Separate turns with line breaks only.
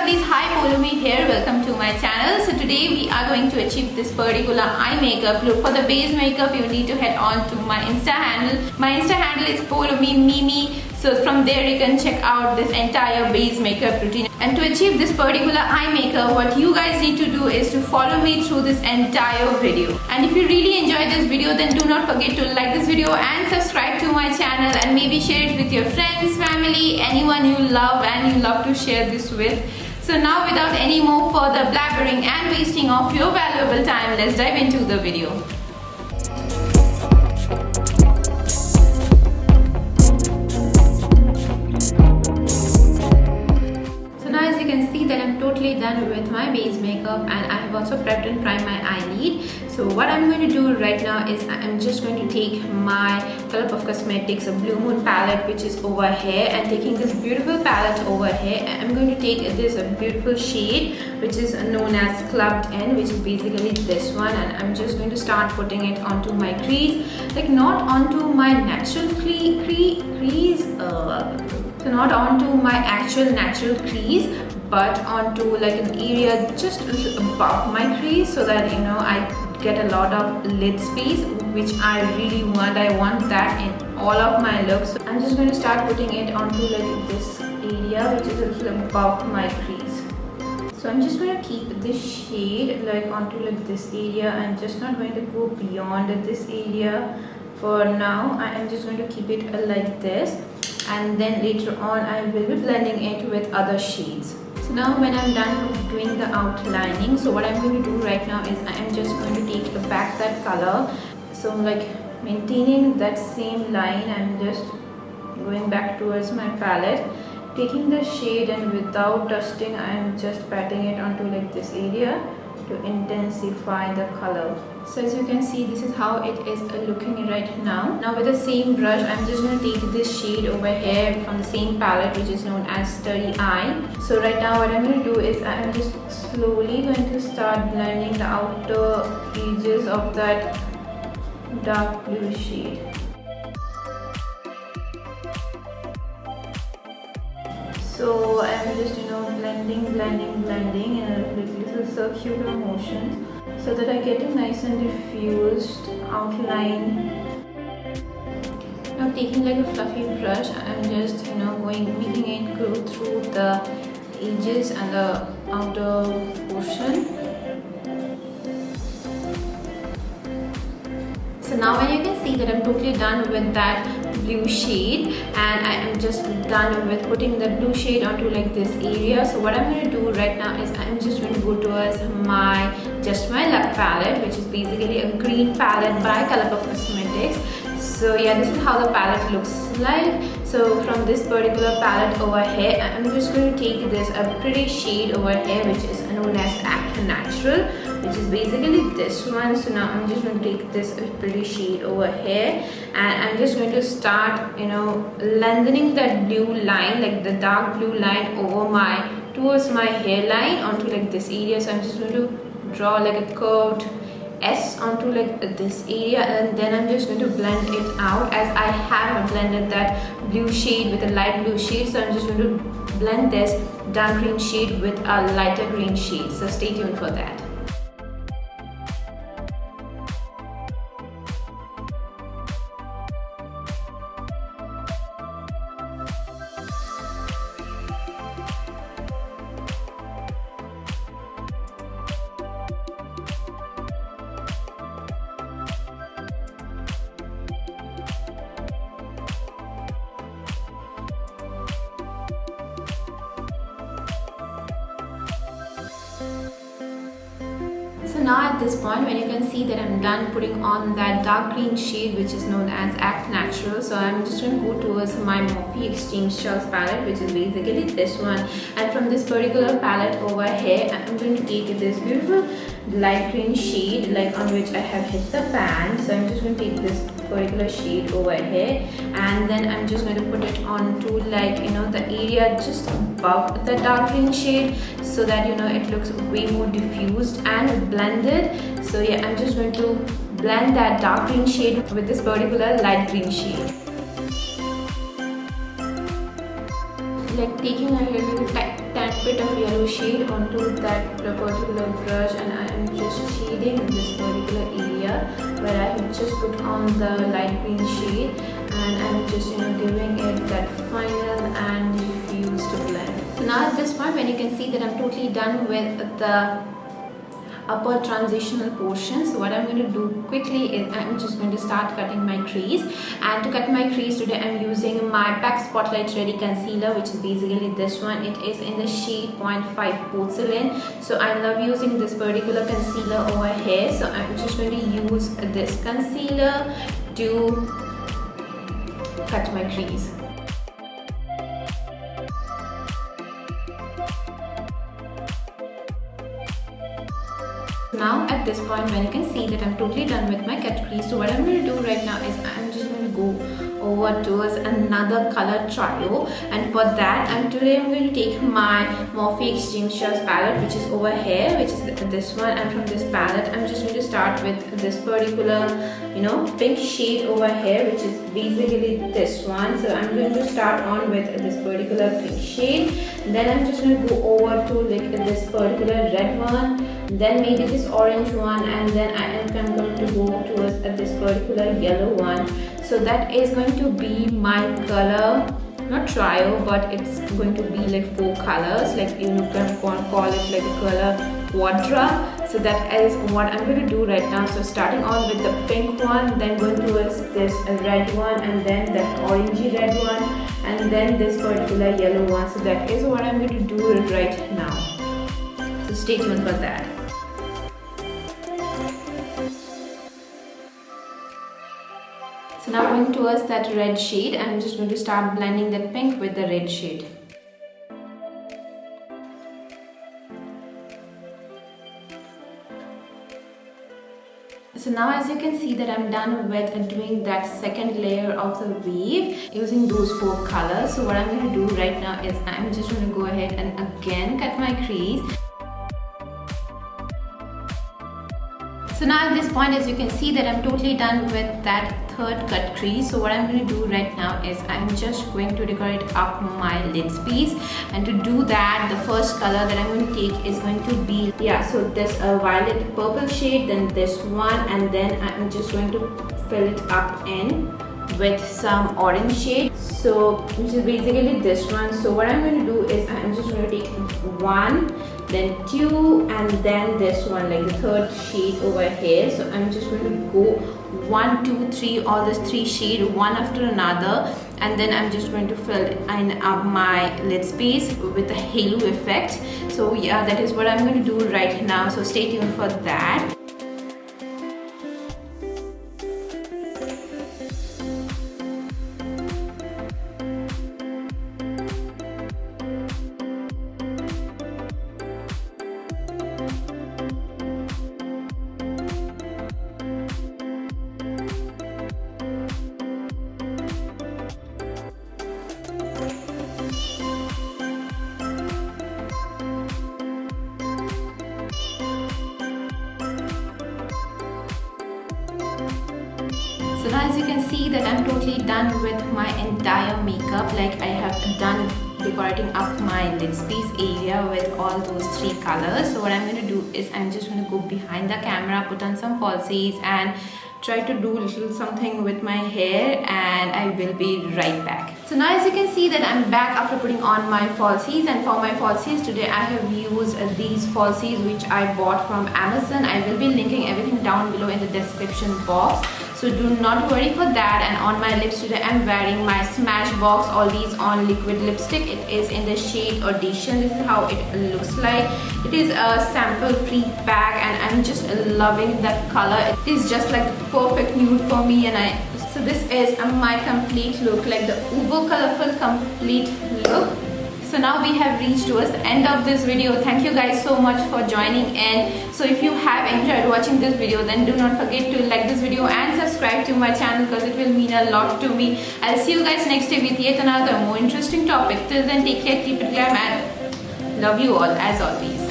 lovelies, hi Polumi here, welcome to my channel. So today we are going to achieve this particular eye makeup look. For the base makeup you need to head on to my Insta handle. My Insta handle is Polumi Mimi. So from there you can check out this entire base makeup routine. And to achieve this particular eye makeup, what you guys need to do is to follow me through this entire video. And if you really enjoyed this video, then do not forget to like this video and subscribe to my channel, and maybe share it with your friends, family, anyone you love and you love to share this with. So now without any more further blabbering and wasting of your valuable time, let's dive into the video. That I'm totally done with my base makeup, and I have also prepped and primed my eyelid. So what I'm going to do right now is I'm just going to take my Colourpuff Cosmetics Blue Moon palette, which is over here, and taking this beautiful palette over here, I'm going to take this beautiful shade which is known as Clubbed In, which is basically this one, and I'm just going to start putting it onto my crease, like not onto my natural crease, so not onto my actual natural crease, but onto like an area just above my crease, so that I get a lot of lid space, which I really want. I want that in all of my looks. So I'm just going to start putting it onto like this area which is a little above my crease. So I'm just going to keep this shade like onto like this area. I'm just not going to go beyond this area for now. I am just going to keep it like this, and then later on I will be blending it with other shades. So now when I'm done doing the outlining, so what I'm going to do right now is I'm just going to take back that color. So like maintaining that same line, I'm just going back towards my palette, taking the shade, and without dusting I'm just patting it onto like this area to intensify the color. So as you can see, this is how it is looking right now. Now with the same brush, I'm just going to take this shade over here from the same palette, which is known as Starry Eye. So right now what I'm going to do is I'm just slowly going to start blending the outer edges of that dark blue shade. So I'm just blending in a little circular motion, so that I get a nice and diffused outline. Now taking like a fluffy brush, I'm just making it go through the edges and the outer portion. So now when you can see that I'm totally done with that blue shade, and I am just done with putting the blue shade onto like this area. So what I'm going to do right now is I'm just going to go towards my Just My Luck palette, which is basically a green palette by Colourpuff Cosmetics. So yeah, this is how the palette looks like. So from this particular palette over here, I'm just going to take this pretty shade over here, which is known as Act Natural, which is basically this one. So now I'm just going to take this pretty shade over here, and I'm just going to start lengthening that blue line, like the dark blue line towards my hairline onto like this area. So I'm just going to draw like a curved S onto like this area, and then I'm just going to blend it out, as I have blended that blue shade with a light blue shade. So I'm just going to blend this dark green shade with a lighter green shade. So stay tuned for that. So now at this point, when you can see that I'm done putting on that dark green shade, which is known as Act Natural, so I'm just going to go towards my Morphe Exchange Shells palette, which is basically this one. And from this particular palette over here, I'm going to take this beautiful light green shade, like on which I have hit the pan. So I'm just going to take this particular shade over here, and then I'm just going to put it onto like the area just above the dark green shade, so that it looks way more diffused and blended. So yeah, I'm just going to blend that dark green shade with this particular light green shade, like taking a little tad bit of yellow shade onto that particular brush, and I am just shading this particular area where I have just put on the light green shade, and I'm just giving it that final and diffused blend. So now at this point, when you can see that I'm totally done with the upper transitional portion, so what I'm going to do quickly is I'm just going to start cutting my crease. And to cut my crease today, I'm using my PAC Spotlight Ready Concealer, which is basically this one. It is in the shade 0.5 Porcelain. So I love using this particular concealer over here, so I'm just going to use this concealer to cut my crease. Now at this point, when you can see that I'm totally done with my cut crease, so what I'm going to do right now is I'm just going to go over towards another color trio, and for that today I'm going to take my Morphe Extreme Shades palette, which is over here, which is this one, and from this palette I'm just going to start with this particular pink shade over here, which is basically this one. So I'm going to start on with this particular pink shade, then I'm just going to go over to like this particular red one, then maybe this orange one, and then I am going to go towards this particular yellow one. So that is going to be my color, not trio, but it's going to be like 4 colors, like you can call it like a color quadra. So that is what I'm going to do right now. So starting on with the pink one, then going towards this red one, and then that orangey red one, and then this particular yellow one. So that is what I'm going to do right now. So stay tuned for that. So now going towards that red shade, I'm just going to start blending that pink with the red shade. So now as you can see that I'm done with doing that second layer of the weave using those 4 colors. So what I'm going to do right now is I'm just going to go ahead and again cut my crease. So now at this point, as you can see that I'm totally done with that third cut crease. So what I'm going to do right now is I'm just going to decorate up my lid piece, and to do that the first color that I'm going to take is going to be so this violet purple shade, then this one, and then I'm just going to fill it up in with some orange shade, so which is basically this one. So what I'm going to do is I'm just going to take 1, then 2, and then this one, like the third shade over here. So I'm just going to go 1, 2, 3, all these 3 shades one after another, and then I'm just going to fill in up my lid space with a halo effect. So yeah, that is what I'm going to do right now, so stay tuned for that. So now as you can see that I'm totally done with my entire makeup, like I have done decorating up my lid space area with all those 3 colors. So what I'm going to do is I'm just going to go behind the camera, put on some falsies, and try to do little something with my hair, and I will be right back. So now as you can see that I'm back after putting on my falsies, and for my falsies today I have used these falsies which I bought from Amazon. I will be linking everything down below in the description box, so do not worry for that. And on my lips today I'm wearing my Smashbox Always On liquid lipstick. It is in the shade Audition. This is how it looks like. It is a sample free pack, and I'm just loving that color. It is just like the perfect nude for me, and so this is my complete look, like the uber colorful complete look. So now we have reached towards the end of this video. Thank you guys so much for joining in. So if you have enjoyed watching this video, then do not forget to like this video and subscribe to my channel, because it will mean a lot to me. I'll see you guys next day with yet another more interesting topic. Till then, take care, keep it glam, and love you all as always.